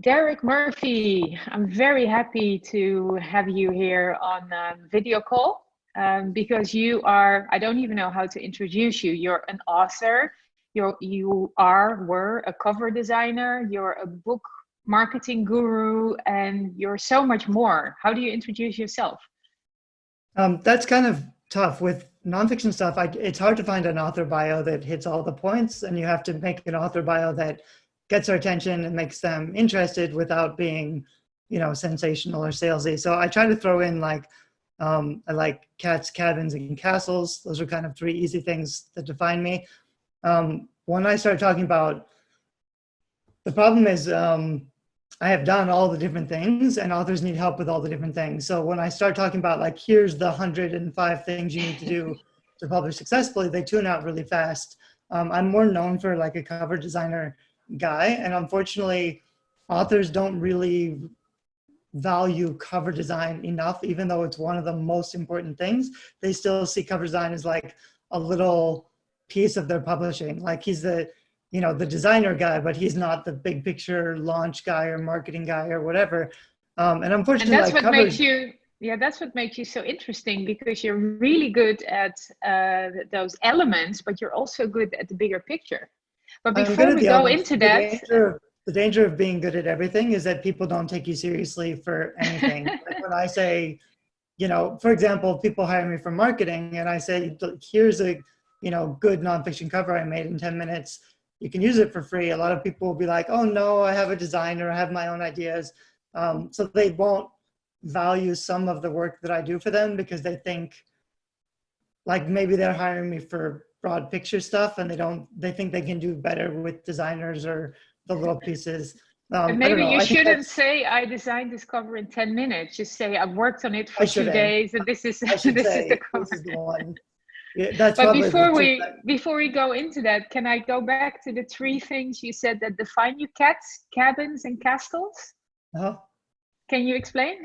Derek Murphy, I'm very happy to have you here on video call because you are, I don't even know how to introduce you. You're an author, were a cover designer, you're a book marketing guru, and you're so much more. How do you introduce yourself? That's kind of tough with nonfiction stuff. It's hard to find an author bio that hits all the points, and you have to make an author bio that gets their attention and makes them interested without being, sensational or salesy. So I try to throw in like, I like cats, cabins, and castles. Those are kind of three easy things that define me. When I start talking about, the problem is, I have done all the different things and authors need help with all the different things. So when I start talking about like, here's the 105 things you need to do to publish successfully, they tune out really fast. I'm more known for like a cover designer guy. And unfortunately, authors don't really value cover design enough, even though it's one of the most important things. They still see cover design as like a little piece of their publishing. Like he's the designer guy, but he's not the big picture launch guy or marketing guy or whatever. And unfortunately, and that's like what makes you, that's what makes you so interesting, because you're really good at those elements, but you're also good at the bigger picture. But before we go into that, the danger of being good at everything is that people don't take you seriously for anything. Like when I say, for example, people hire me for marketing and I say, here's a, good nonfiction cover I made in 10 minutes. You can use it for free. A lot of people will be like, oh no, I have a designer, I have my own ideas. So they won't value some of the work that I do for them because they think like maybe they're hiring me for broad picture stuff and they think they can do better with designers or the little pieces. Maybe you shouldn't say I designed this cover in 10 minutes. Just say I've worked on it for 2 days and this is this is the cover. This is the one. Yeah, that's but before we go into that, can I go back to the three things you said that define you: cats, cabins, and castles? Uh-huh. Can you explain?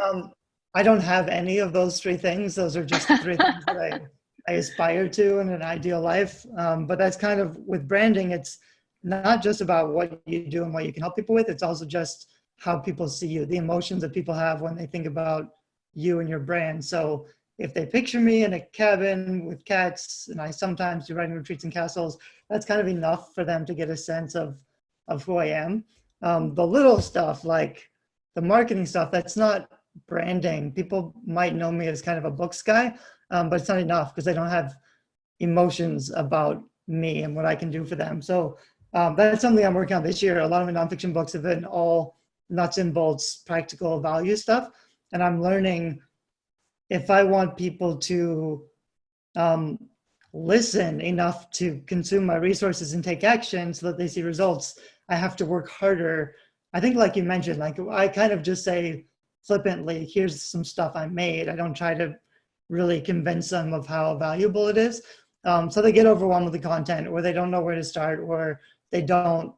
I don't have any of those three things. Those are just three things that I aspire to in an ideal life. But that's kind of with branding, it's not just about what you do and what you can help people with. It's also just how people see you, the emotions that people have when they think about you and your brand. So if they picture me in a cabin with cats, and I sometimes do writing retreats and castles, that's kind of enough for them to get a sense of who I am. The little stuff, like the marketing stuff, that's not branding. People might know me as kind of a books guy, but it's not enough because they don't have emotions about me and what I can do for them. So that's something I'm working on this year. A lot of my nonfiction books have been all nuts and bolts, practical value stuff. And I'm learning, if I want people to listen enough to consume my resources and take action so that they see results, I have to work harder. I think like you mentioned, like I kind of just say flippantly, here's some stuff I made. I don't try to really convince them of how valuable it is. So they get overwhelmed with the content, or they don't know where to start, or they don't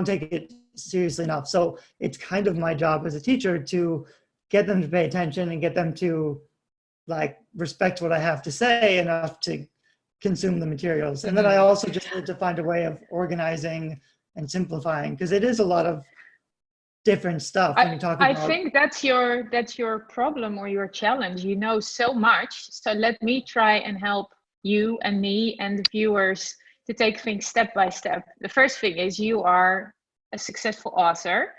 take it seriously enough. So it's kind of my job as a teacher to get them to pay attention and get them to like respect what I have to say enough to consume the materials. And then I also just need to find a way of organizing and simplifying, because it is a lot of different stuff when you talk about. I think that's your problem or your challenge. You know so much. So let me try and help you and me and the viewers to take things step by step. The first thing is you are a successful author.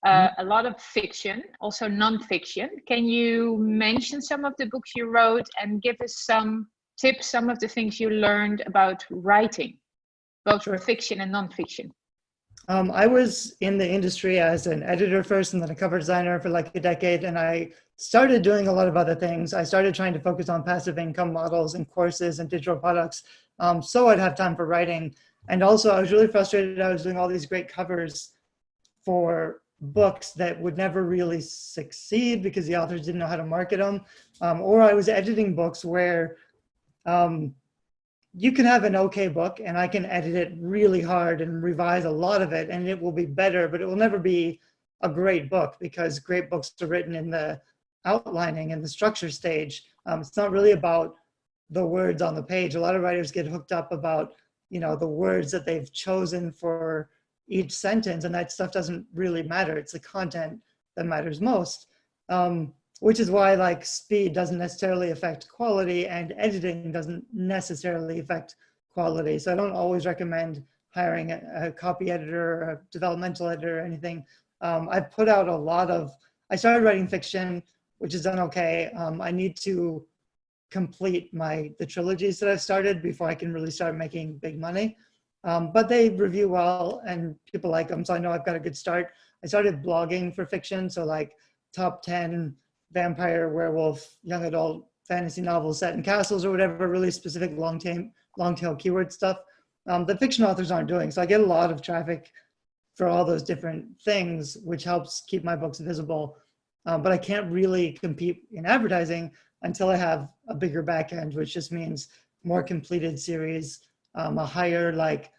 A lot of fiction, also non-fiction. Can you mention some of the books you wrote and give us some tips, some of the things you learned about writing, both fiction and non-fiction? I was in the industry as an editor first and then a cover designer for like a decade. And I started doing a lot of other things. I started trying to focus on passive income models and courses and digital products. So I'd have time for writing. And also I was really frustrated. I was doing all these great covers for books that would never really succeed because the authors didn't know how to market them. Or I was editing books where you can have an okay book and I can edit it really hard and revise a lot of it and it will be better, but it will never be a great book because great books are written in the outlining and the structure stage. It's not really about the words on the page. A lot of writers get hooked up about, the words that they've chosen for each sentence, and that stuff doesn't really matter. It's the content that matters most, which is why like speed doesn't necessarily affect quality, and editing doesn't necessarily affect quality. So I don't always recommend hiring a copy editor or a developmental editor or anything. I've put out a lot of, I started writing fiction, which is done okay. I need to complete the trilogies that I've started before I can really start making big money. But they review well and people like them, so I know I've got a good start. I started blogging for fiction, so like top 10 vampire, werewolf, young adult fantasy novels set in castles or whatever, really specific long tail keyword stuff that fiction authors aren't doing. So I get a lot of traffic for all those different things, which helps keep my books visible. But I can't really compete in advertising until I have a bigger back end, which just means more completed series, a higher, like,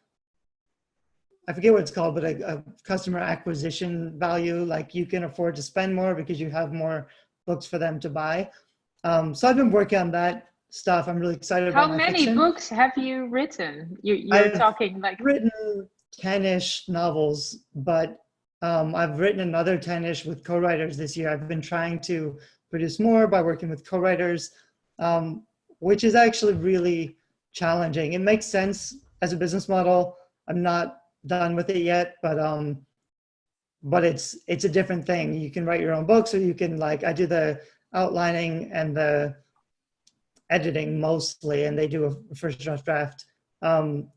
I forget what it's called, but a customer acquisition value. Like you can afford to spend more because you have more books for them to buy. So I've been working on that stuff. I'm really excited about my fiction. How many books have you written? I've talking like written 10-ish novels, but I've written another 10-ish with co-writers this year. I've been trying to produce more by working with co-writers, which is actually really challenging. It makes sense as a business model. I'm not done with it yet, but it's a different thing. You can write your own books, or you can, like, I do the outlining and the editing mostly, and they do a first draft,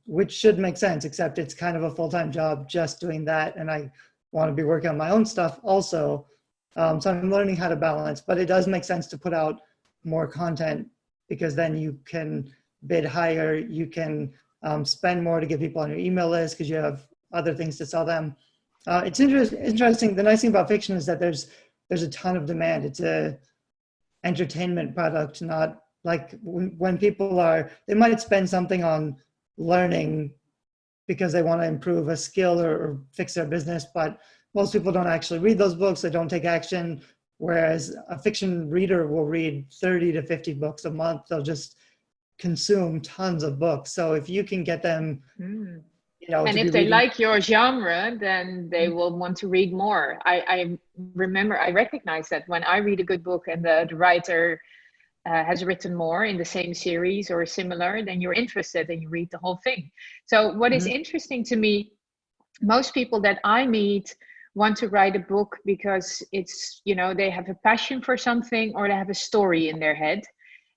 which should make sense, except it's kind of a full-time job just doing that, and I want to be working on my own stuff also. So I'm learning how to balance, but it does make sense to put out more content, because then you can bid higher, you can spend more to get people on your email list because you have other things to sell them. It's interesting. The nice thing about fiction is that there's a ton of demand. It's a entertainment product, not like when people they might spend something on learning because they want to improve a skill or fix their business, but most people don't actually read those books. They don't take action. Whereas a fiction reader will read 30 to 50 books a month. They'll just consume tons of books. So if you can get them, and if they like your genre, then they will want to read more. I remember, I recognize that when I read a good book and the writer has written more in the same series or similar, then you're interested and you read the whole thing. So what is interesting to me, most people that I meet want to write a book because it's, they have a passion for something, or they have a story in their head.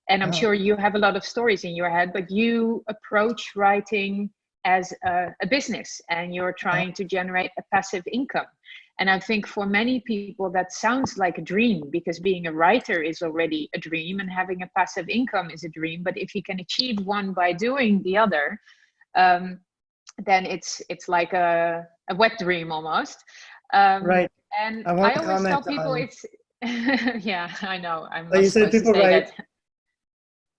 And I'm sure you have a lot of stories in your head, but you approach writing as a business, and you're trying to generate a passive income. And I think for many people that sounds like a dream, because being a writer is already a dream and having a passive income is a dream. But if you can achieve one by doing the other, then it's like a wet dream almost. Right. And I always tell people it's yeah, I know. I'm not you said supposed to say that.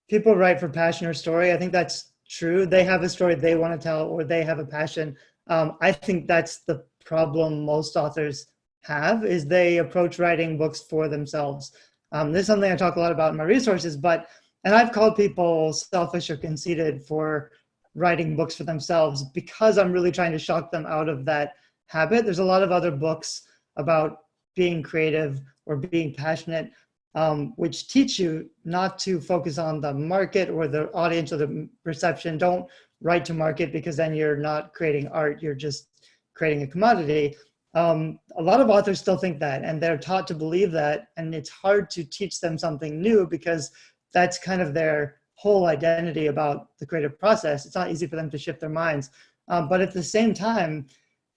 People write for passion or story. I think that's true. They have a story they want to tell, or they have a passion. I think that's the problem most authors have, is they approach writing books for themselves. This is something I talk a lot about in my resources, and I've called people selfish or conceited for writing books for themselves, because I'm really trying to shock them out of that habit. There's a lot of other books about being creative or being passionate, which teach you not to focus on the market or the audience or the perception. Don't write to market, because then you're not creating art, you're just creating a commodity. A lot of authors still think that, and they're taught to believe that, and it's hard to teach them something new, because that's kind of their whole identity about the creative process. It's not easy for them to shift their minds. But at the same time,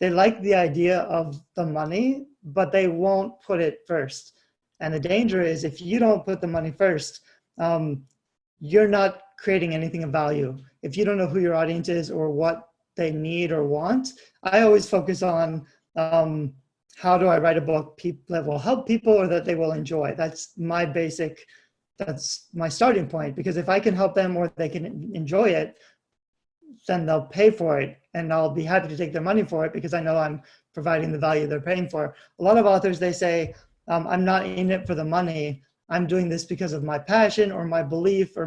they like the idea of the money, but they won't put it first. And the danger is, if you don't put the money first, you're not creating anything of value. If you don't know who your audience is or what they need or want, I always focus on how do I write a book that will help people or that they will enjoy. That's my starting point, because if I can help them or they can enjoy it, then they'll pay for it, and I'll be happy to take their money for it, because I know I'm providing the value they're paying for. A lot of authors, they say, I'm not in it for the money. I'm doing this because of my passion or my belief, or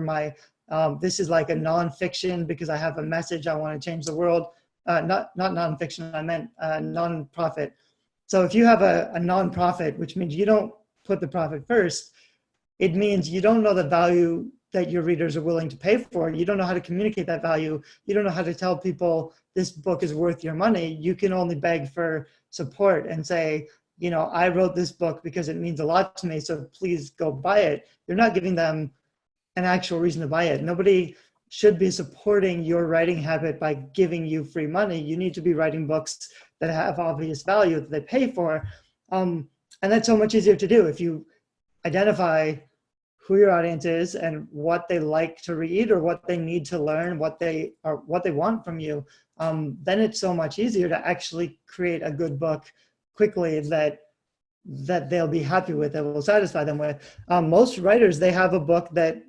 this is like a nonfiction because I have a message, I want to change the world. not nonfiction, I meant nonprofit. So if you have a nonprofit, which means you don't put the profit first, it means you don't know the value that your readers are willing to pay for. You don't know how to communicate that value. You don't know how to tell people this book is worth your money. You can only beg for support and say, you know, I wrote this book because it means a lot to me, so please go buy it. You're not giving them an actual reason to buy it. Nobody should be supporting your writing habit by giving you free money. You need to be writing books that have obvious value that they pay for. And that's so much easier to do if you identify who your audience is and what they like to read or what they need to learn, what they want from you. Then it's so much easier to actually create a good book quickly that they'll be happy with, that will satisfy them with. Most writers, they have a book that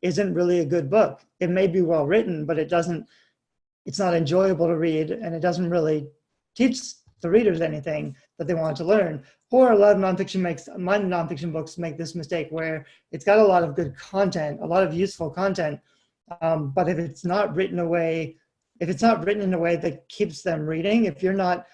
isn't really a good book. It may be well written, but it's not enjoyable to read, and it doesn't really teach the readers anything that they want to learn. Or a lot of nonfiction books make this mistake where it's got a lot of good content, a lot of useful content, but if it's not written in a way that keeps them reading, if you're not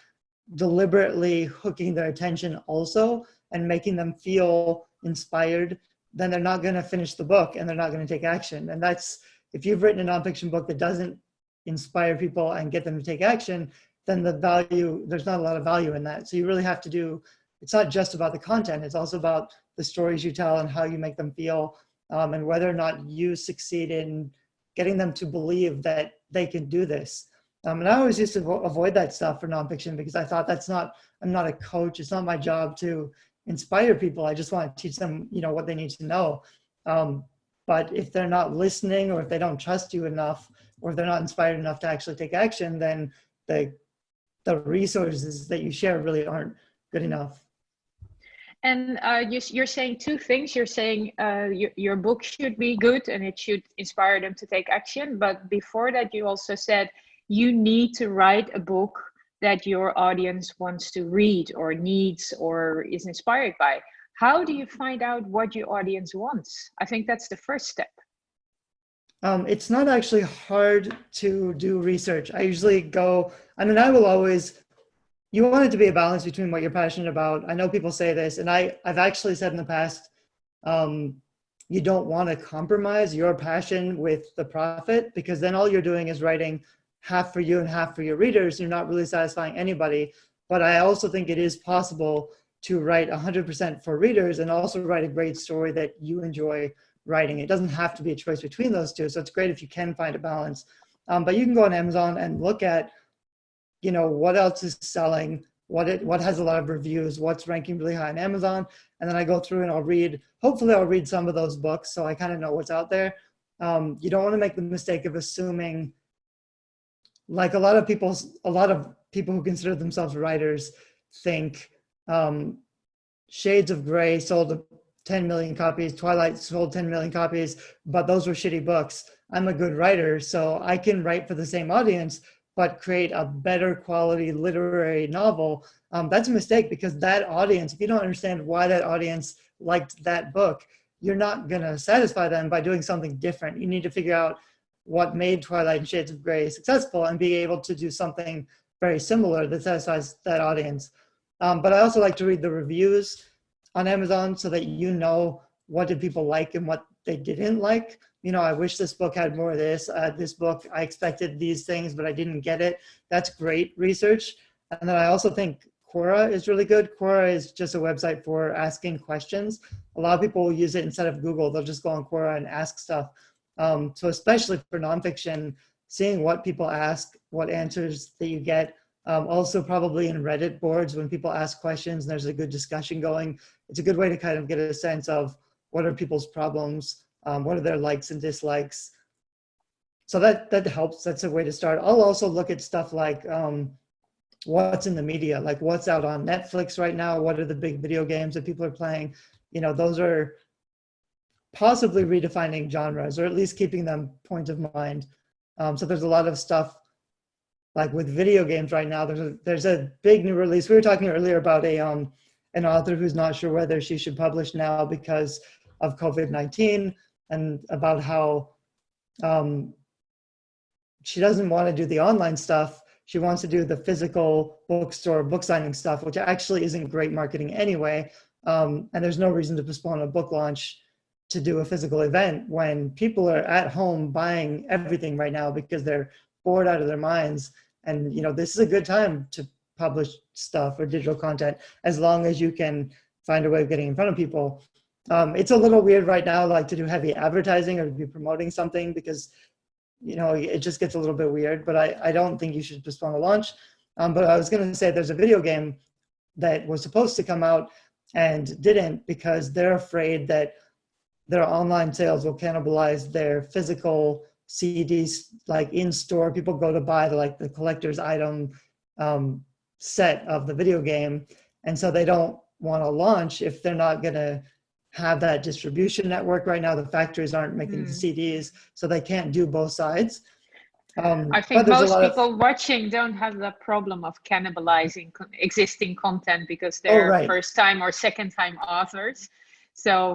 deliberately hooking their attention also and making them feel inspired, then they're not going to finish the book and they're not going to take action. And that's, if you've written a nonfiction book that doesn't inspire people and get them to take action, then there's not a lot of value in that. So you really have to do, it's not just about the content, it's also about the stories you tell and how you make them feel, and whether or not you succeed in getting them to believe that they can do this. And I always used to avoid that stuff for nonfiction because I thought I'm not a coach. It's not my job to inspire people. I just want to teach them, you know, what they need to know. But if they're not listening, or if they don't trust you enough, or if they're not inspired enough to actually take action, then the resources that you share really aren't good enough. And you're saying two things. You're saying your book should be good and it should inspire them to take action. But before that, you also said you need to write a book that your audience wants to read or needs or is inspired by. How do you find out what your audience wants? I think that's the first step. It's not actually hard to do research. I usually go, I will always, you want it to be a balance between what you're passionate about. I know people say this, and I've actually said in the past, you don't want to compromise your passion with the profit, because then all you're doing is writing half for you and half for your readers. You're not really satisfying anybody. But I also think it is possible to write 100% for readers and also write a great story that you enjoy writing. It doesn't have to be a choice between those two. So it's great if you can find a balance. But you can go on Amazon and look at, you know, what else is selling, what has a lot of reviews, what's ranking really high on Amazon. And then I go through and hopefully I'll read some of those books so I kind of know what's out there. You don't want to make the mistake of assuming, like a lot of people who consider themselves writers think Shades of Grey sold 10 million copies, Twilight sold 10 million copies, but those were shitty books. I'm a good writer, so I can write for the same audience, but create a better quality literary novel. That's a mistake, because that audience, if you don't understand why that audience liked that book, you're not gonna satisfy them by doing something different. You need to figure out what made Twilight and Shades of Grey successful and be able to do something very similar that satisfies that audience. But I also like to read the reviews on Amazon so that you know what did people like and what they didn't like. You know, I wish this book had more of this. This book, I expected these things, but I didn't get it. That's great research. And then I also think Quora is really good. Quora is just a website for asking questions. A lot of people will use it instead of Google. They'll just go on Quora and ask stuff. So especially for nonfiction, seeing what people ask, what answers that you get. Also probably in Reddit boards when people ask questions and there's a good discussion going. It's a good way to kind of get a sense of what are people's problems, what are their likes and dislikes. So that helps. That's a way to start. I'll also look at stuff like what's in the media, like what's out on Netflix right now, what are the big video games that people are playing. You know, those are possibly redefining genres, or at least keeping them point of mind. So there's a lot of stuff like with video games right now. There's a big new release. We were talking earlier about an author who's not sure whether she should publish now because of COVID-19, and about how she doesn't want to do the online stuff She wants to do the physical bookstore, book signing stuff, which actually isn't great marketing anyway. And there's no reason to postpone a book launch to do a physical event when people are at home buying everything right now because they're bored out of their minds. And, you know, this is a good time to publish stuff or digital content as long as you can find a way of getting in front of people. It's a little weird right now, like to do heavy advertising or to be promoting something because, you know, it just gets a little bit weird, but I don't think you should postpone a launch. But I was going to say there's a video game that was supposed to come out and didn't because they're afraid that their online sales will cannibalize their physical CDs, like in store. People go to buy the collector's item set of the video game. And so they don't want to launch if they're not going to have that distribution network. Right now, the factories aren't making the CDs, so they can't do both sides. I think most people watching don't have the problem of cannibalizing existing content because they're first time or second time authors. So,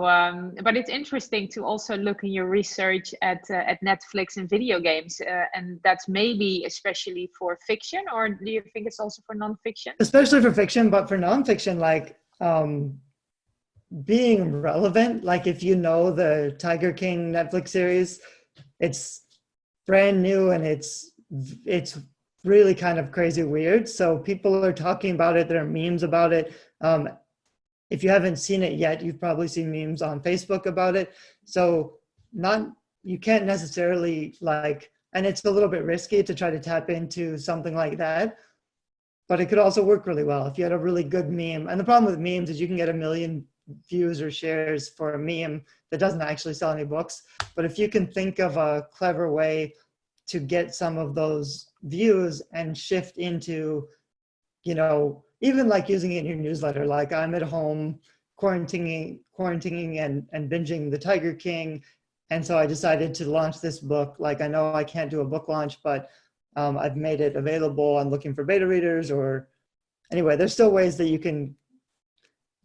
but it's interesting to also look in your research at Netflix and video games, and that's maybe especially for fiction, or do you think it's also for nonfiction? Especially for fiction, but for nonfiction, like being relevant, like if you know the Tiger King Netflix series, it's brand new and it's really kind of crazy weird. So people are talking about it, there are memes about it. If you haven't seen it yet, you've probably seen memes on Facebook about it. So you can't necessarily and it's a little bit risky to try to tap into something like that, but it could also work really well if you had a really good meme. And the problem with memes is you can get 1 million views or shares for a meme that doesn't actually sell any books. But if you can think of a clever way to get some of those views and shift into, you know, even like using it in your newsletter, like I'm at home quarantining and binging the Tiger King. And so I decided to launch this book. Like, I know I can't do a book launch, but I've made it available. I'm looking for beta readers, or anyway, there's still ways that you can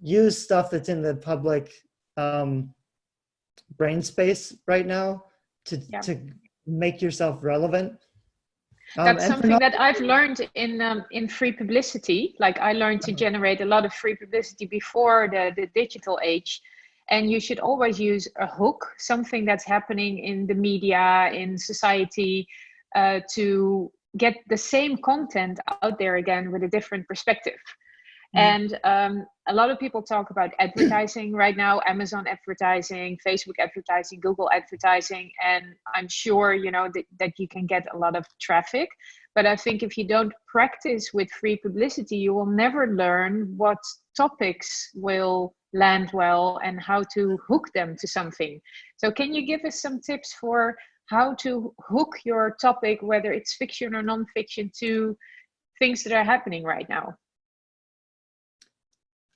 use stuff that's in the public brain space right now to make yourself relevant. That's something that I've learned in free publicity. Like, I learned to generate a lot of free publicity before the digital age. And you should always use a hook, something that's happening in the media, in society, to get the same content out there again with a different perspective. And a lot of people talk about advertising right now, Amazon advertising, Facebook advertising, Google advertising. And I'm sure, you know, that you can get a lot of traffic. But I think if you don't practice with free publicity, you will never learn what topics will land well and how to hook them to something. So can you give us some tips for how to hook your topic, whether it's fiction or nonfiction, to things that are happening right now?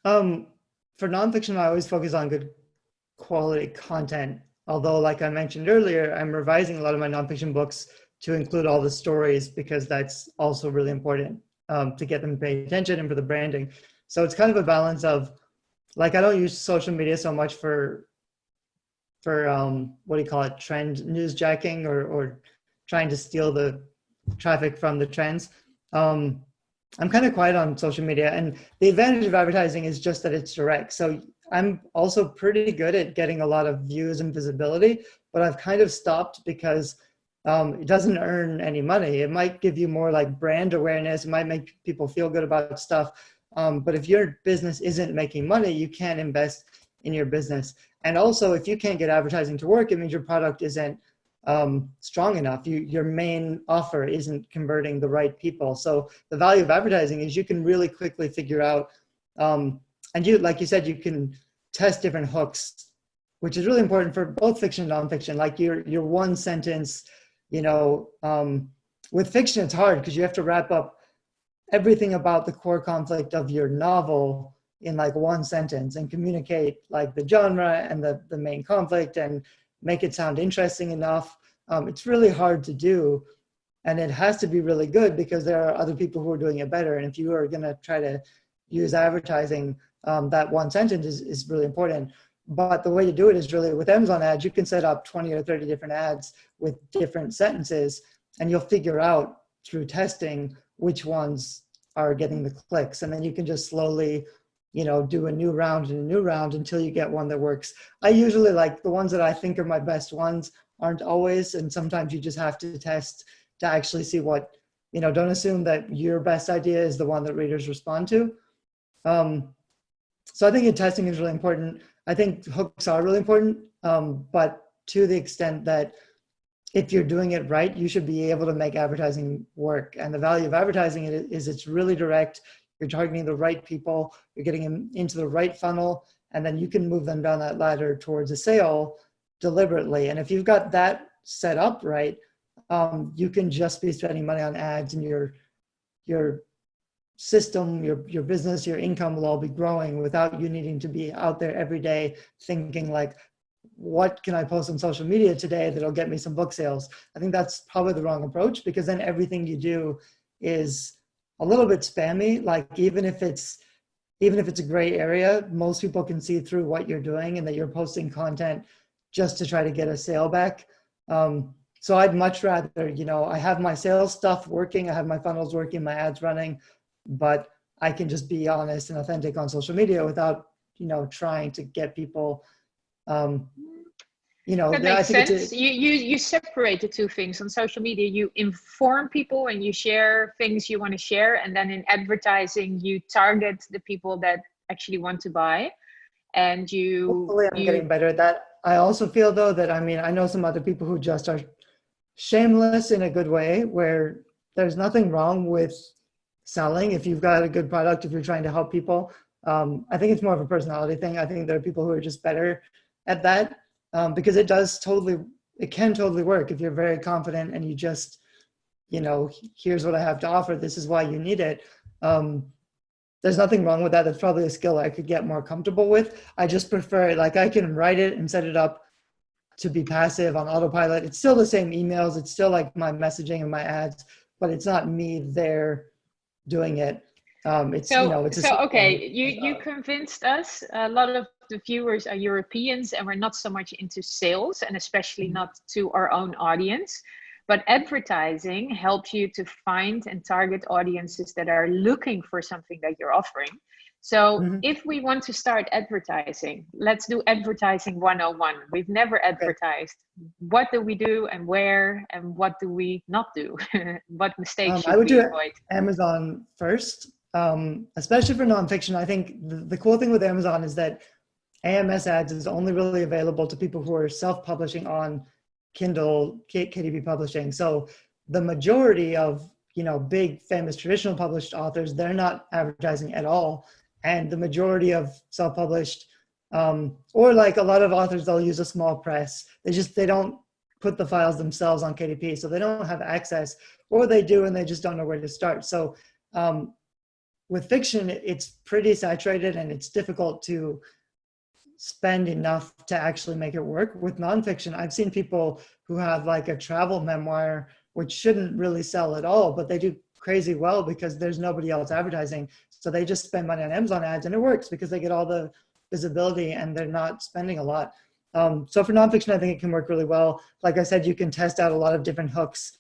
For nonfiction, I always focus on good quality content. Although, like I mentioned earlier, I'm revising a lot of my nonfiction books to include all the stories because that's also really important to get them to pay attention and for the branding. So it's kind of a balance of, like, I don't use social media so much for what do you call it, trend newsjacking or trying to steal the traffic from the trends. I'm kind of quiet on social media, and the advantage of advertising is just that it's direct. So I'm also pretty good at getting a lot of views and visibility, but I've kind of stopped because it doesn't earn any money. It might give you more like brand awareness. It might make people feel good about stuff. But if your business isn't making money, you can't invest in your business. And also, if you can't get advertising to work, it means your product isn't strong enough. Your main offer isn't converting the right people. So the value of advertising is you can really quickly figure out, and you, like you said, you can test different hooks, which is really important for both fiction and nonfiction. Like your one sentence, you know, with fiction, it's hard because you have to wrap up everything about the core conflict of your novel in like one sentence and communicate like the genre and the main conflict and make it sound interesting enough. It's really hard to do, and it has to be really good because there are other people who are doing it better. And if you are going to try to use advertising, that one sentence is really important. But the way to do it is really with Amazon ads. You can set up 20 or 30 different ads with different sentences, and you'll figure out through testing which ones are getting the clicks. And then you can just slowly, do a new round and a new round until you get one that works. I usually like the ones that I think are my best ones aren't always, and sometimes you just have to test to actually see what, don't assume that your best idea is the one that readers respond to. So I think testing is really important. I think hooks are really important, but to the extent that if you're doing it right, you should be able to make advertising work. And the value of advertising is it's really direct. You're targeting the right people. You're getting them into the right funnel, and then you can move them down that ladder towards a sale deliberately. And if you've got that set up right, you can just be spending money on ads, and your system, your business, your income will all be growing without you needing to be out there every day thinking like, what can I post on social media today that'll get me some book sales? I think that's probably the wrong approach, because then everything you do is a little bit spammy. Like even if it's a gray area, most people can see through what you're doing and that you're posting content just to try to get a sale back. So I'd much rather, I have my sales stuff working, I have my funnels working, my ads running, but I can just be honest and authentic on social media without, trying to get people, that makes sense. You separate the two things. On social media, you inform people and you share things you want to share. And then in advertising, you target the people that actually want to buy. And hopefully I'm getting better at that. I also feel though that, I know some other people who just are shameless in a good way, where there's nothing wrong with selling if you've got a good product, if you're trying to help people. I think it's more of a personality thing. I think there are people who are just better at that, because it can totally work if you're very confident and you just, here's what I have to offer. This is why you need it. There's nothing wrong with that. That's probably a skill I could get more comfortable with. I just prefer, like, I can write it and set it up to be passive on autopilot. It's still the same emails. It's still like my messaging and my ads, but it's not me there doing it. You convinced us. A lot of the viewers are Europeans, and we're not so much into sales, and especially not to our own audience. But advertising helps you to find and target audiences that are looking for something that you're offering. So if we want to start advertising, let's do advertising 101. We've never advertised. What do we do and where, and what do we not do? What mistakes should we avoid? Amazon first, especially for nonfiction. I think the cool thing with Amazon is that AMS ads is only really available to people who are self-publishing on Kindle, KDP Publishing. So the majority of, big famous traditional published authors, they're not advertising at all. And the majority of self-published, or like a lot of authors, they'll use a small press. They don't put the files themselves on KDP, so they don't have access, or they do and they just don't know where to start. So with fiction, it's pretty saturated and it's difficult to spend enough to actually make it work. With nonfiction, I've seen people who have like a travel memoir, which shouldn't really sell at all, but they do crazy well because there's nobody else advertising. So they just spend money on Amazon ads and it works because they get all the visibility and they're not spending a lot. So for nonfiction, I think it can work really well. Like I said, you can test out a lot of different hooks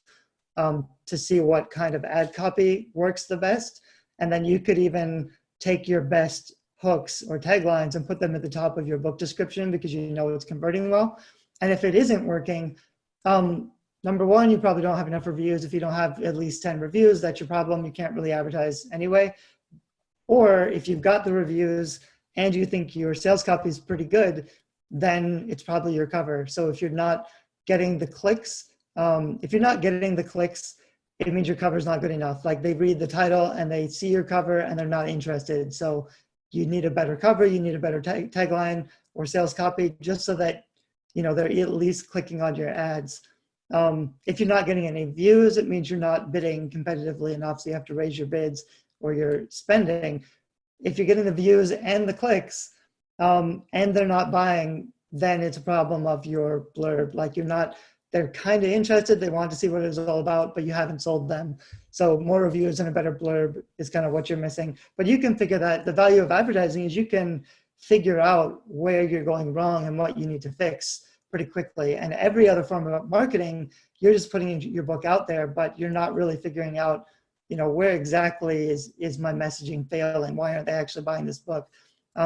to see what kind of ad copy works the best. And then you could even take your best hooks or taglines and put them at the top of your book description because it's converting well. And if it isn't working, number one, you probably don't have enough reviews. If you don't have at least 10 reviews, that's your problem. You can't really advertise anyway. Or if you've got the reviews and you think your sales copy is pretty good, then it's probably your cover. So if you're not getting the clicks, it means your cover is not good enough. Like they read the title and they see your cover and they're not interested. So you need a better cover, you need a better tagline or sales copy just so that, they're at least clicking on your ads. If you're not getting any views, it means you're not bidding competitively enough. So you have to raise your bids or your spending. If you're getting the views and the clicks and they're not buying, then it's a problem of your blurb. Like they're kind of interested. They want to see what it's all about, but you haven't sold them. So more reviews and a better blurb is kind of what you're missing. But you can figure that. The value of advertising is you can figure out where you're going wrong and what you need to fix pretty quickly. And every other form of marketing, you're just putting your book out there, but you're not really figuring out where exactly is my messaging failing? Why aren't they actually buying this book?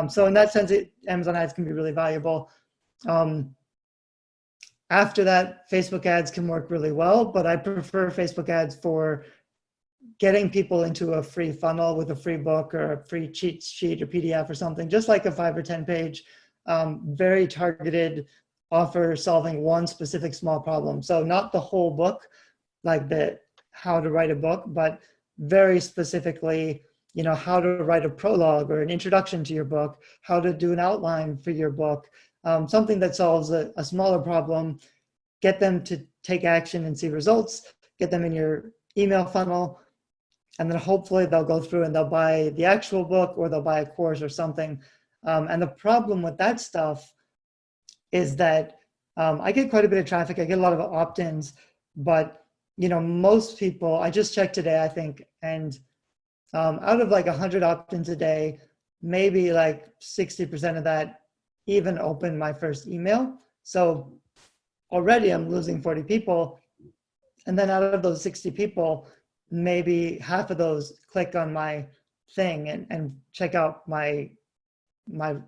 So in that sense, Amazon ads can be really valuable. After that, Facebook ads can work really well, but I prefer Facebook ads for getting people into a free funnel with a free book or a free cheat sheet or PDF or something, just like a 5 or 10 page, very targeted offer solving one specific small problem. So not the whole book, like the how to write a book, but very specifically, how to write a prologue or an introduction to your book, how to do an outline for your book, something that solves a smaller problem, get them to take action and see results, get them in your email funnel, and then hopefully they'll go through and they'll buy the actual book or they'll buy a course or something. And the problem with that stuff is that I get quite a bit of traffic. I get a lot of opt-ins, but most people, I just checked today, I think, and out of like 100 opt-ins a day, maybe like 60% of that even open my first email. So already I'm losing 40 people. And then out of those 60 people, maybe half of those click on my thing and check out my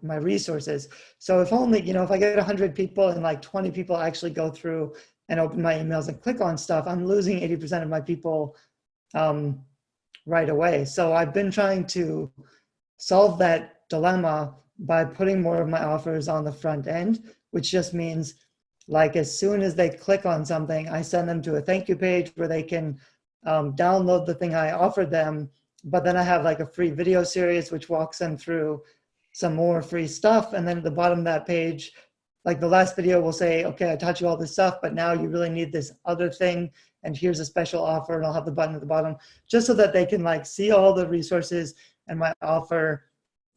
resources. So if only, if I get 100 people and like 20 people actually go through and open my emails and click on stuff, I'm losing 80% of my people right away. So I've been trying to solve that dilemma by putting more of my offers on the front end, which just means like as soon as they click on something, I send them to a thank you page where they can download the thing I offered them. But then I have like a free video series which walks them through some more free stuff. And then at the bottom of that page, like the last video will say, okay, I taught you all this stuff, but now you really need this other thing. And here's a special offer, and I'll have the button at the bottom, just so that they can like see all the resources and my offer,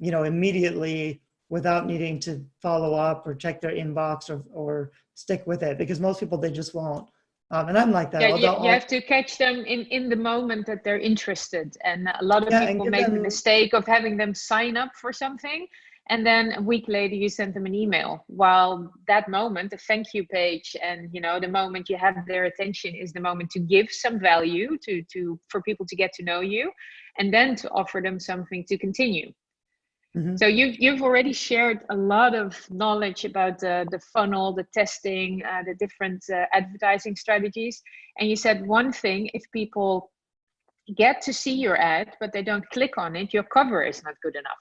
immediately without needing to follow up or check their inbox or stick with it, because most people, they just won't. And I'm like that. Yeah, you have to catch them in the moment that they're interested. And a lot of people make the mistake of having them sign up for something, and then a week later you send them an email. While that moment, the thank you page, and the moment you have their attention is the moment to give some value for people to get to know you, and then to offer them something to continue. Mm-hmm. So you've already shared a lot of knowledge about the funnel, the testing, the different advertising strategies. And you said one thing: if people get to see your ad but they don't click on it, your cover is not good enough.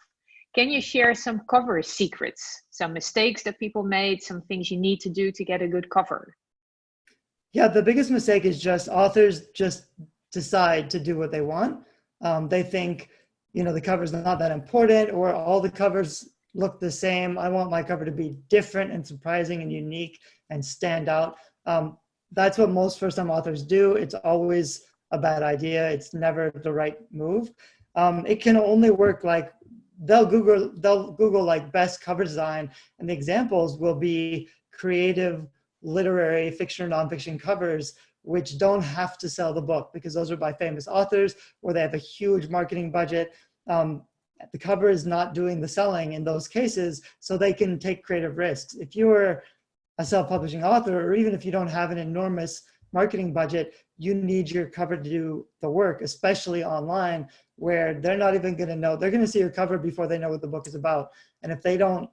Can you share some cover secrets, some mistakes that people made, some things you need to do to get a good cover? Yeah, the biggest mistake is just authors just decide to do what they want. They think, the cover's not that important, or all the covers look the same. I want my cover to be different and surprising and unique and stand out. That's what most first-time authors do. It's always a bad idea. It's never the right move. It can only work like they'll Google like best cover design, and the examples will be creative, literary, fiction or nonfiction covers, which don't have to sell the book because those are by famous authors or they have a huge marketing budget. The cover is not doing the selling in those cases, so they can take creative risks. If you're a self-publishing author, or even if you don't have an enormous marketing budget, you need your cover to do the work, especially online, where they're not even going to know. They're going to see your cover before they know what the book is about. And if they don't,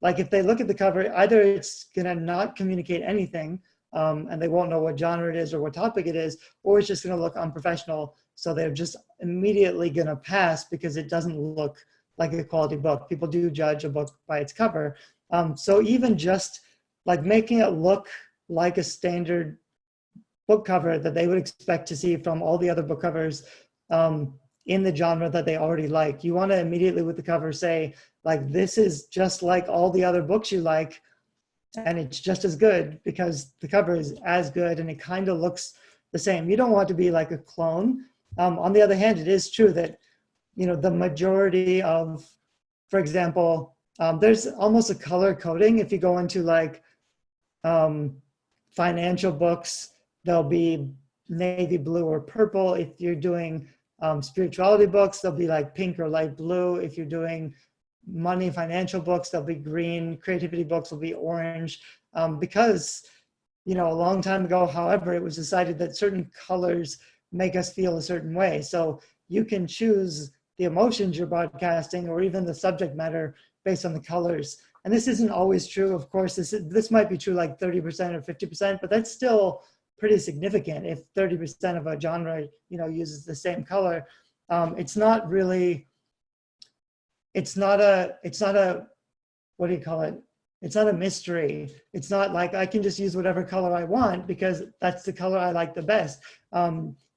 if they look at the cover, either it's going to not communicate anything, and they won't know what genre it is or what topic it is, or it's just going to look unprofessional. So they're just immediately going to pass because it doesn't look like a quality book. People do judge a book by its cover. So even just like making it look like a standard book cover that they would expect to see from all the other book covers in the genre that they already like. You want to immediately with the cover say, like, this is just like all the other books you like, and it's just as good because the cover is as good and it kind of looks the same. You don't want to be like a clone. On the other hand, it is true that, the majority of, for example, there's almost a color coding. If you go into like financial books, there'll be navy blue or purple. If you're doing spirituality books, they'll be like pink or light blue. If you're doing money financial books, they'll be green. Creativity books will be orange. Because, a long time ago, however, it was decided that certain colors make us feel a certain way. So you can choose the emotions you're broadcasting or even the subject matter based on the colors. And this isn't always true. Of course, this might be true like 30% or 50%, but that's still pretty significant. If 30% of a genre, uses the same color, it's not really, it's not a, what do you call it? It's not a mystery. It's not like I can just use whatever color I want because that's the color I like the best.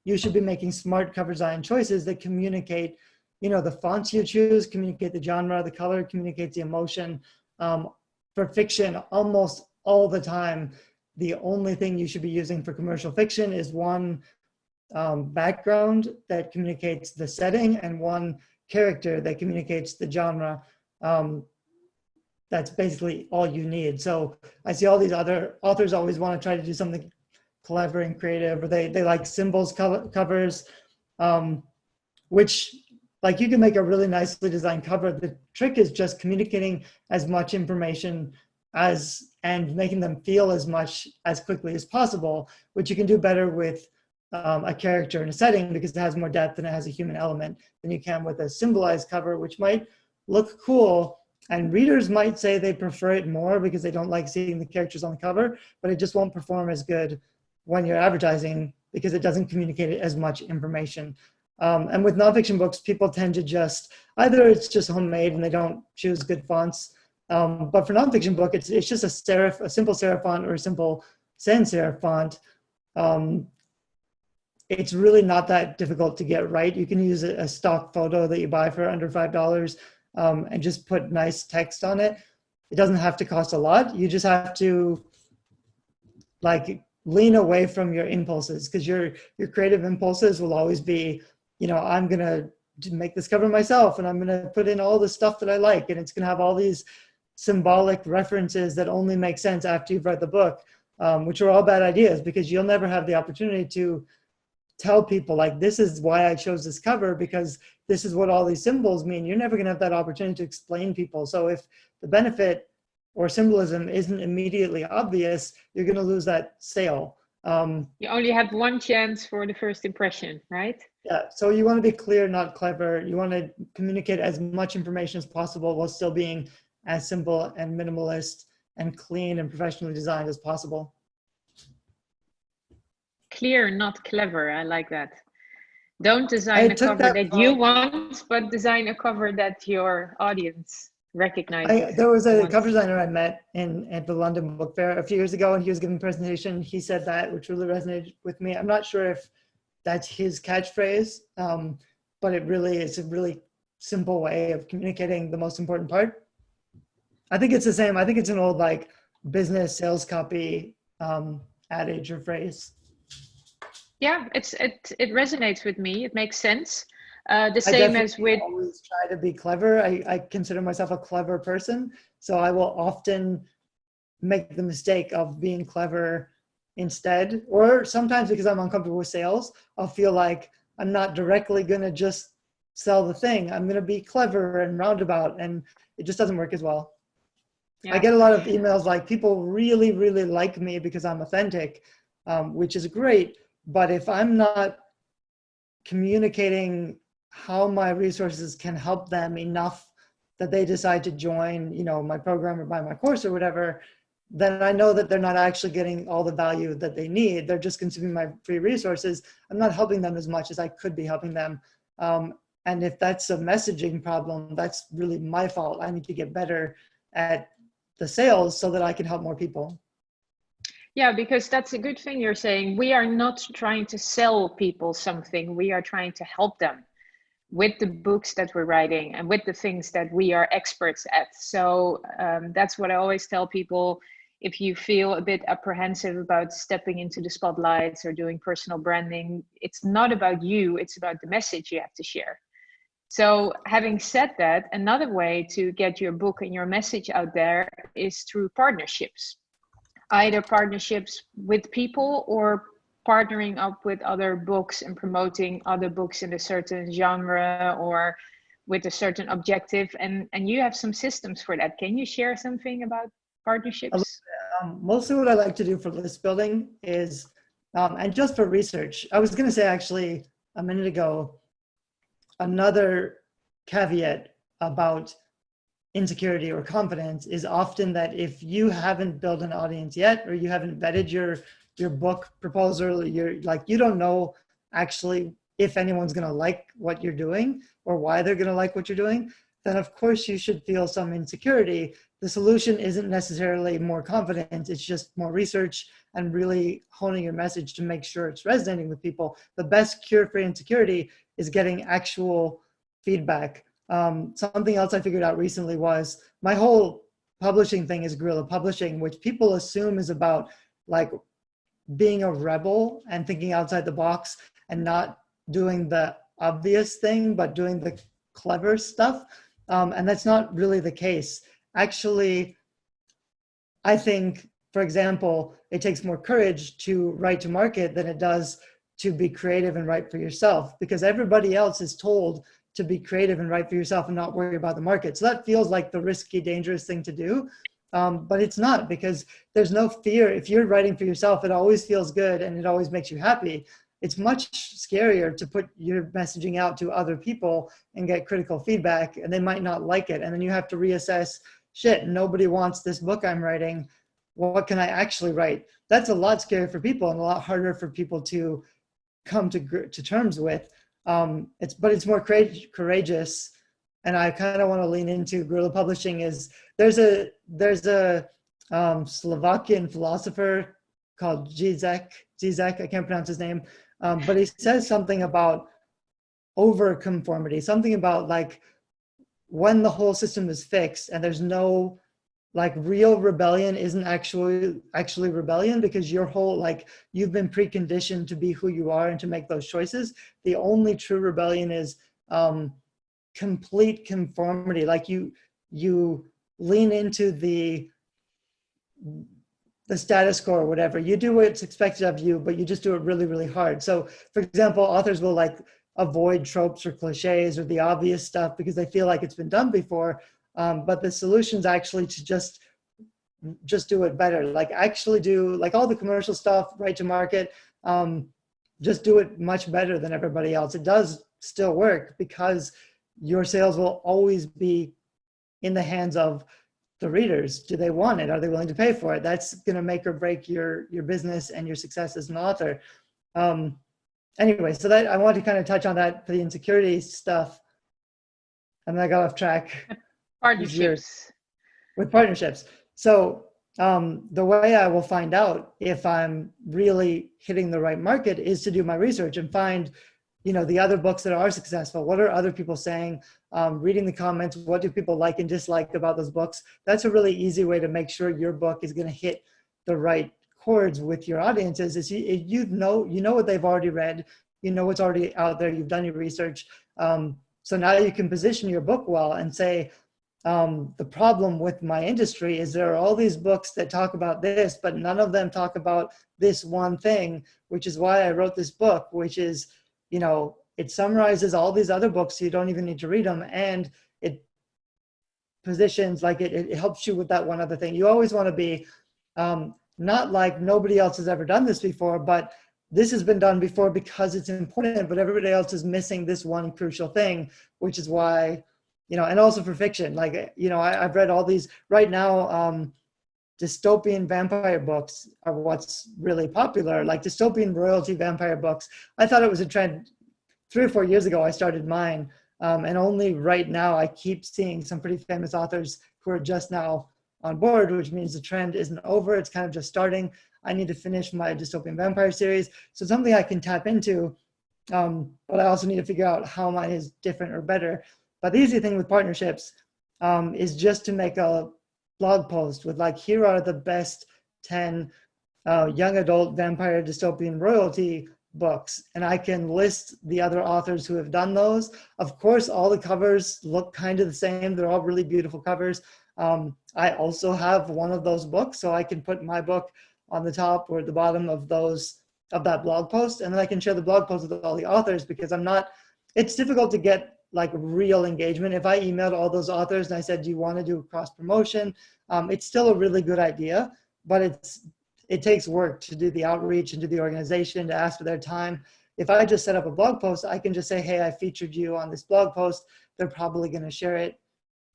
You should be making smart cover design choices that communicate, the fonts you choose, communicate the genre, the color communicates the emotion. For fiction, almost all the time, the only thing you should be using for commercial fiction is one background that communicates the setting and one character that communicates the genre. That's basically all you need. So I see all these other authors always want to try to do something clever and creative, or they like symbols covers, which like you can make a really nicely designed cover. The trick is just communicating as much information and making them feel as much as quickly as possible, which you can do better with a character in a setting because it has more depth and it has a human element than you can with a symbolized cover, which might look cool. And readers might say they prefer it more because they don't like seeing the characters on the cover, but it just won't perform as good when you're advertising because it doesn't communicate as much information. And with nonfiction books, people tend to either it's just homemade and they don't choose good fonts. But for nonfiction book, it's just a simple serif font or a simple sans serif font. It's really not that difficult to get right. You can use a stock photo that you buy for under $5 and just put nice text on it. It doesn't have to cost a lot. You just have to lean away from your impulses because your creative impulses will always be, I'm going to make this cover myself and I'm going to put in all the stuff that I like. And it's going to have all these symbolic references that only make sense after you've read the book, which are all bad ideas because you'll never have the opportunity to tell people this is why I chose this cover because this is what all these symbols mean. You're never going to have that opportunity to explain people. So if the benefit or symbolism isn't immediately obvious, you're going to lose that sale. You only have one chance for the first impression, right? Yeah, so you want to be clear, not clever. You want to communicate as much information as possible while still being as simple and minimalist and clean and professionally designed as possible. Clear, not clever. I like that. Don't design a cover that you want, but design a cover that your audience recognizes. There was a cover designer I met at the London Book Fair a few years ago, and he was giving a presentation. He said that, which really resonated with me. I'm not sure if that's his catchphrase, but it's a really simple way of communicating the most important part. I think it's the same. I think it's an old business sales copy adage or phrase. Yeah, it resonates with me. It makes sense. The same as with. I always try to be clever. I consider myself a clever person, so I will often make the mistake of being clever instead. Or sometimes because I'm uncomfortable with sales, I'll feel like I'm not directly going to just sell the thing. I'm going to be clever and roundabout, and it just doesn't work as well. Yeah. I get a lot of emails people really, really like me because I'm authentic, which is great. But if I'm not communicating how my resources can help them enough that they decide to join, my program or buy my course or whatever, then I know that they're not actually getting all the value that they need. They're just consuming my free resources. I'm not helping them as much as I could be helping them. And if that's a messaging problem, that's really my fault. I need to get better at the sales so that I can help more people. Yeah, because that's a good thing you're saying. We are not trying to sell people something. We are trying to help them with the books that we're writing and with the things that we are experts at. So that's what I always tell people. If you feel a bit apprehensive about stepping into the spotlights or doing personal branding, it's not about you, it's about the message you have to share. So having said that, another way to get your book and your message out there is through partnerships. Either partnerships with people or partnering up with other books and promoting other books in a certain genre or with a certain objective. And you have some systems for that. Can you share something about partnerships? Mostly what I like to do for list building is And just for research, I was going to say actually a minute ago, another caveat about insecurity or confidence is often that if you haven't built an audience yet, or you haven't vetted your book proposal, you're like, you don't know actually if anyone's going to like what you're doing or why they're going to like what you're doing, then of course you should feel some insecurity. The solution isn't necessarily more confidence, it's just more research and really honing your message to make sure it's resonating with people. The best cure for insecurity is getting actual feedback. Something else I figured out recently was my whole publishing thing is guerrilla publishing, which people assume is about like being a rebel and thinking outside the box and not doing the obvious thing, but doing the clever stuff. And that's not really the case. Actually, I think, for example, it takes more courage to write to market than it does to be creative and write for yourself, because everybody else is told to be creative and write for yourself and not worry about the market. So that feels like the risky, dangerous thing to do. But it's not, because there's no fear. If you're writing for yourself, it always feels good and it always makes you happy. It's much scarier to put your messaging out to other people and get critical feedback, and they might not like it. And then you have to reassess, shit, nobody wants this book I'm writing. What can I actually write? That's a lot scarier for people and a lot harder for people to come to terms with. But it's more courageous. And I kind of want to lean into guerrilla publishing. Is there's a Slovakian philosopher called Zizek, I can't pronounce his name, but he says something about over-conformity, something about like when the whole system is fixed and there's no like real rebellion isn't actually rebellion, because your whole, like, you've been preconditioned to be who you are and to make those choices. The only true rebellion is complete conformity. Like you lean into the status quo or whatever. You do what's expected of you, but you just do it really, really hard. So for example, authors will like avoid tropes or cliches or the obvious stuff because they feel like it's been done before. But the solution is actually to just do it better. Like actually do like all the commercial stuff, right to market, just do it much better than everybody else. It does still work because your sales will always be in the hands of the readers. Do they want it? Are they willing to pay for it? That's going to make or break your business and your success as an author. Anyway, so that I want to kind of touch on that for the insecurity stuff. And then I got off track. Partnerships. With partnerships. So the way I will find out if I'm really hitting the right market is to do my research and find, the other books that are successful. What are other people saying? Reading the comments. What do people like and dislike about those books? That's a really easy way to make sure your book is going to hit the right chords with your audiences. Is you know what they've already read. You know what's already out there. You've done your research. So now you can position your book well and say, the problem with my industry is there are all these books that talk about this, but none of them talk about this one thing, which is why I wrote this book, which is, it summarizes all these other books, so you don't even need to read them. And it positions, like it helps you with that one other thing. You always want to be not like nobody else has ever done this before, but this has been done before because it's important, but everybody else is missing this one crucial thing, which is why, and also for fiction, like, I've read all these right now, dystopian vampire books are what's really popular, like dystopian royalty vampire books. I thought it was a trend 3 or 4 years ago. I started mine. And only right now I keep seeing some pretty famous authors who are just now on board, which means the trend isn't over. It's kind of just starting. I need to finish my dystopian vampire series. So something I can tap into, but I also need to figure out how mine is different or better. But the easy thing with partnerships is just to make a blog post with like, here are the best 10 young adult vampire dystopian royalty books. And I can list the other authors who have done those. Of course, all the covers look kind of the same. They're all really beautiful covers. I also have one of those books, so I can put my book on the top or at the bottom of that blog post. And then I can share the blog post with all the authors, because it's difficult to get like real engagement. If I emailed all those authors and I said, do you want to do cross promotion? It's still a really good idea, but it takes work to do the outreach and do the organization, to ask for their time. If I just set up a blog post, I can just say, hey, I featured you on this blog post. They're probably going to share it.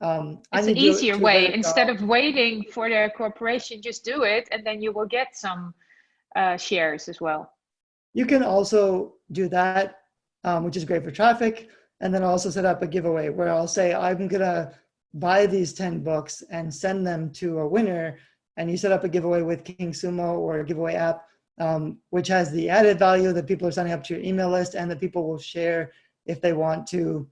I It's an need to easier do a better way. Instead job. of waiting for the corporation, just do it, and then you will get some shares as well. You can also do that, which is great for traffic. And then also set up a giveaway where I'll say, I'm going to buy these 10 books and send them to a winner. And you set up a giveaway with King Sumo or a giveaway app, which has the added value that people are signing up to your email list and that people will share if they want to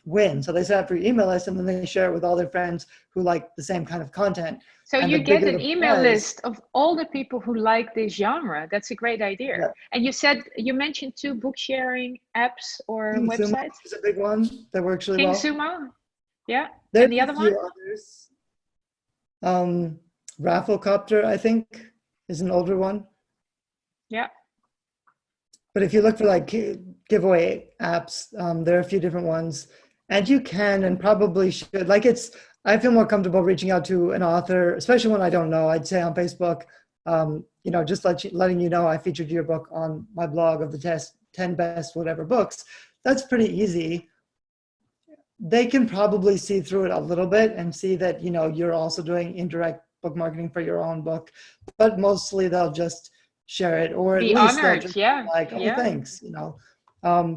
win. So they sign up for your email list and then they share it with all their friends who like the same kind of content. So And you the get bigger an the email prize, list of all the people who like this genre. That's a great idea. yeah. And you mentioned 2 book sharing apps or King Sumo websites. is a big one that works really King well. Sumo, yeah. And There's the a other one? few others. Rafflecopter, I think, is an older one. Yeah. But if you look for like giveaway apps, there are a few different ones. And you can and probably should. Like I feel more comfortable reaching out to an author, especially when I don't know. I'd say on Facebook, just letting you know I featured your book on my blog of the 10 best whatever books. That's pretty easy. They can probably see through it a little bit and see that, you're also doing indirect book marketing for your own book, but mostly they'll just share it, or at Be least they'll honored. just Yeah. be like, oh, Yeah. thanks,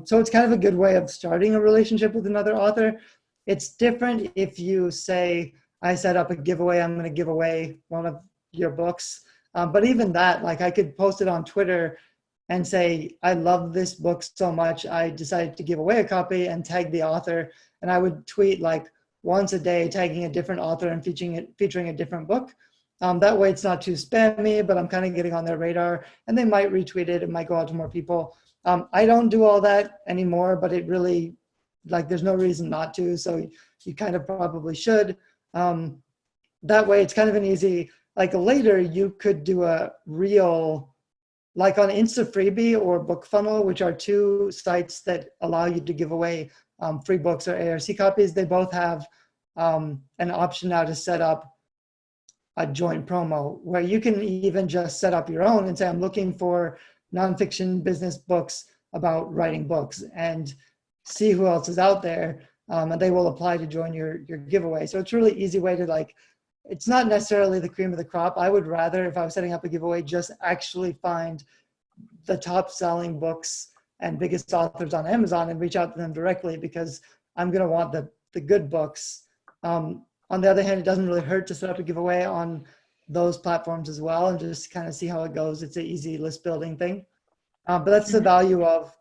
So it's kind of a good way of starting a relationship with another author. It's different if you say, I set up a giveaway, I'm going to give away one of your books. But even that, like I could post it on Twitter and say, I love this book so much, I decided to give away a copy and tag the author. And I would tweet like once a day, tagging a different author and featuring a different book. That way it's not too spammy, but I'm kind of getting on their radar and they might retweet it. It might go out to more people. I don't do all that anymore, but it really, there's no reason not to. So you kind of probably should. That way it's kind of an easy, later you could do a real, like on Insta-Freebie or BookFunnel, which are 2 sites that allow you to give away free books or ARC copies. They both have an option now to set up a joint promo where you can even just set up your own and say, I'm looking for nonfiction business books about writing books, and see who else is out there. And they will apply to join your giveaway. So it's a really easy way to it's not necessarily the cream of the crop. I would rather, if I was setting up a giveaway, just actually find the top selling books and biggest authors on Amazon and reach out to them directly, because I'm going to want the good books. On the other hand, it doesn't really hurt to set up a giveaway on those platforms as well and just kind of see how it goes. It's an easy list building thing. But that's the value of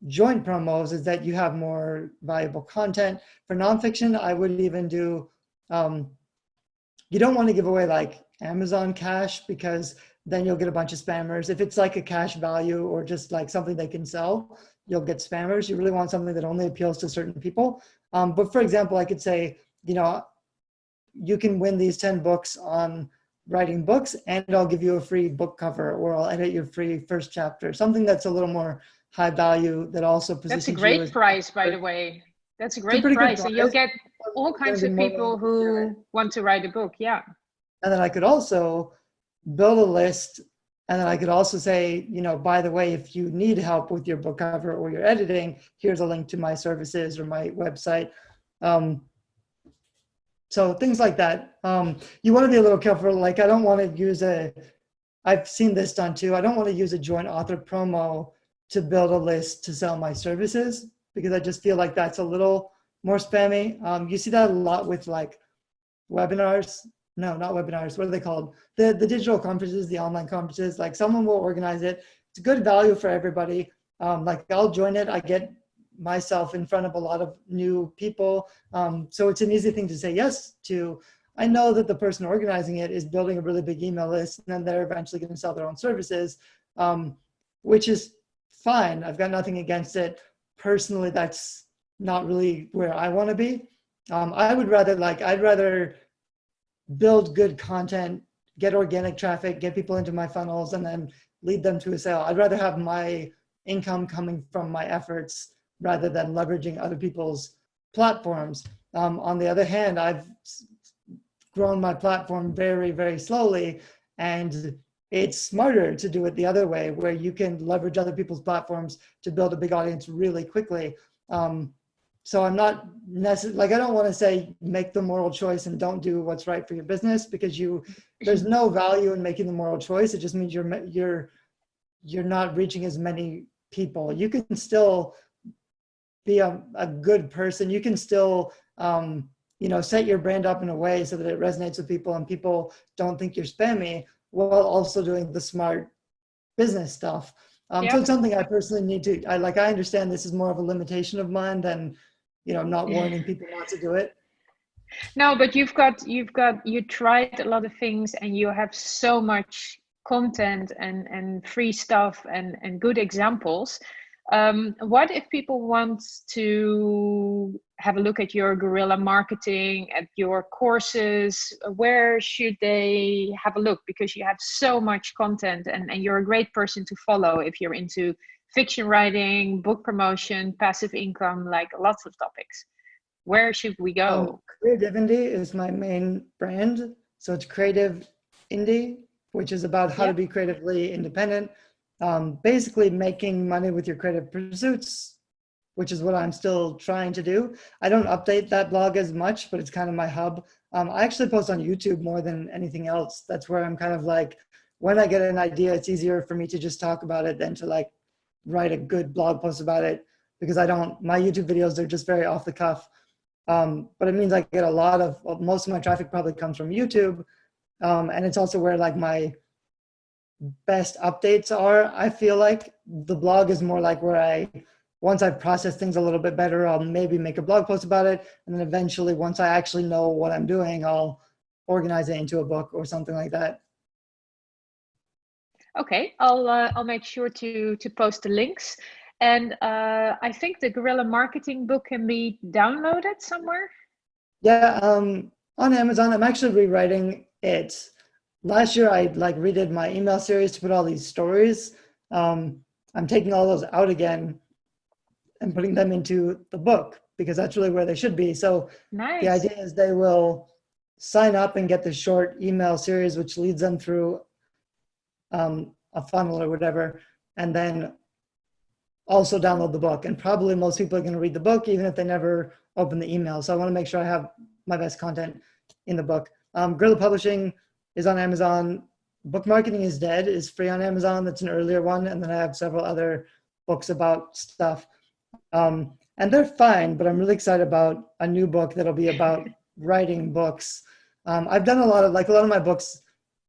joint promos, is that you have more valuable content. For nonfiction, I would even do, you don't want to give away like Amazon cash, because then you'll get a bunch of spammers. If it's like a cash value or just like something they can sell, you'll get spammers. You really want something that only appeals to certain people. But for example, I could say, you can win these 10 books on writing books, and I'll give you a free book cover, or I'll edit your free first chapter, something that's a little more high value that also positions That's a great you as price, by the way. That's a it's a great pretty good price. And you'll get all It's kinds gonna of be more people than you do it. who want to write a book. Yeah. And then I could also build a list, and then I could also say, by the way, if you need help with your book cover or your editing, here's a link to my services or my website. So things like that. You want to be a little careful. I don't want to use I've seen this done too. I don't want to use a joint author promo to build a list to sell my services, because I just feel like that's a little more spammy. You see that a lot with webinars. No, not webinars. What are they called? The digital conferences, the online conferences. Someone will organize it. It's good value for everybody. I'll join it. I get myself in front of a lot of new people. So it's an easy thing to say yes to. I know that the person organizing it is building a really big email list, and then they're eventually going to sell their own services, which is fine. I've got nothing against it. Personally, that's not really where I want to be. I'd rather build good content, get organic traffic, get people into my funnels, and then lead them to a sale. I'd rather have my income coming from my efforts rather than leveraging other people's platforms. On the other hand, I've grown my platform very, very slowly, and it's smarter to do it the other way, where you can leverage other people's platforms to build a big audience really quickly. So I'm not necessarily, like, I don't want to say make the moral choice and don't do what's right for your business, because there's no value in making the moral choice. It just means you're not reaching as many people. You can still be a good person. You can still, set your brand up in a way so that it resonates with people and people don't think you're spammy, while also doing the smart business stuff. So it's something I personally need to, I understand this is more of a limitation of mine than, not warning people not to do it. No, but you tried a lot of things, and you have so much content and free stuff and good examples. What if people want to have a look at your guerrilla marketing, at your courses? Where should they have a look? Because you have so much content, and you're a great person to follow if you're into fiction writing, book promotion, passive income, like lots of topics. Where should we go? Creative Indie is my main brand. So it's Creative Indie, which is about how to be creatively independent. Basically making money with your creative pursuits, which is what I'm still trying to do. I don't update that blog as much, but it's kind of my hub. I actually post on YouTube more than anything else. That's where I'm kind of like, when I get an idea, it's easier for me to just talk about it than to like write a good blog post about it, because my YouTube videos are just very off the cuff. But it means I get most of my traffic probably comes from YouTube. And it's also where like my best updates are. I feel like the blog is more like where once I've processed things a little bit better, I'll maybe make a blog post about it. And then eventually, once I actually know what I'm doing, I'll organize it into a book or something like that. Okay, I'll make sure to post the links. And I think the guerrilla marketing book can be downloaded somewhere. Yeah, on Amazon. I'm actually rewriting it. Last year, I redid my email series to put all these stories. I'm taking all those out again and putting them into the book, because that's really where they should be. So nice. The idea is they will sign up and get the short email series, which leads them through a funnel or whatever, and then also download the book. And probably most people are going to read the book, even if they never open the email. So I want to make sure I have my best content in the book. Guerrilla Publishing is on Amazon. Book Marketing is Dead is free on Amazon. That's an earlier one. And then I have several other books about stuff. And they're fine, but I'm really excited about a new book that'll be about writing books. I've done a lot of my books,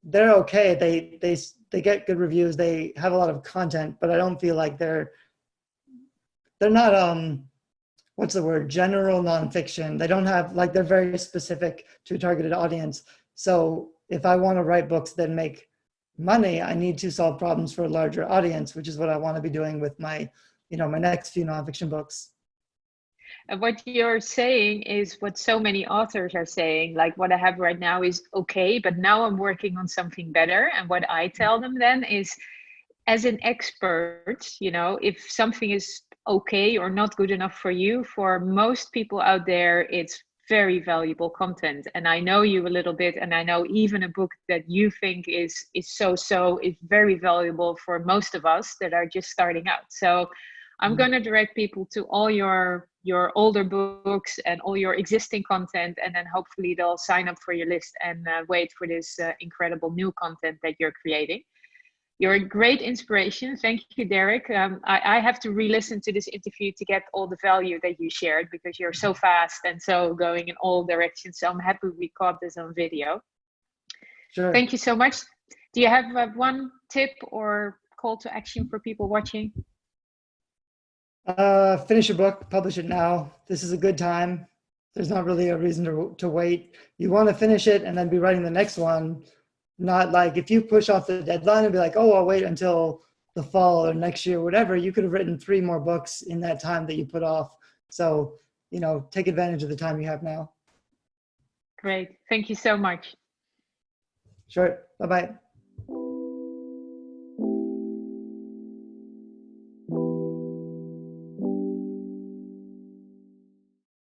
they're okay. They get good reviews. They have a lot of content, but I don't feel like they're not, what's the word? General nonfiction. They don't have, they're very specific to a targeted audience. So if I want to write books that make money, I need to solve problems for a larger audience, which is what I want to be doing with my next few nonfiction books. And what you're saying is what so many authors are saying, like what I have right now is okay, but now I'm working on something better. And what I tell them then is, as an expert, if something is okay or not good enough for you, for most people out there, it's very valuable content. And I know you a little bit, and I know even a book that you think is so is very valuable for most of us that are just starting out. So I'm going to direct people to all your older books and all your existing content, and then hopefully they'll sign up for your list and wait for this incredible new content that you're creating. You're a great inspiration. Thank you, Derek. I have to re-listen to this interview to get all the value that you shared, because you're so fast and so going in all directions. So I'm happy we caught this on video. Sure. Thank you so much. Do you have one tip or call to action for people watching? Finish your book, publish it now. This is a good time. There's not really a reason to wait. You want to finish it and then be writing the next one. Not like if you push off the deadline and be like, oh, I'll wait until the fall or next year, whatever, you could have written 3 more books in that time that you put off. So, take advantage of the time you have now. Great. Thank you so much. Sure. Bye-bye.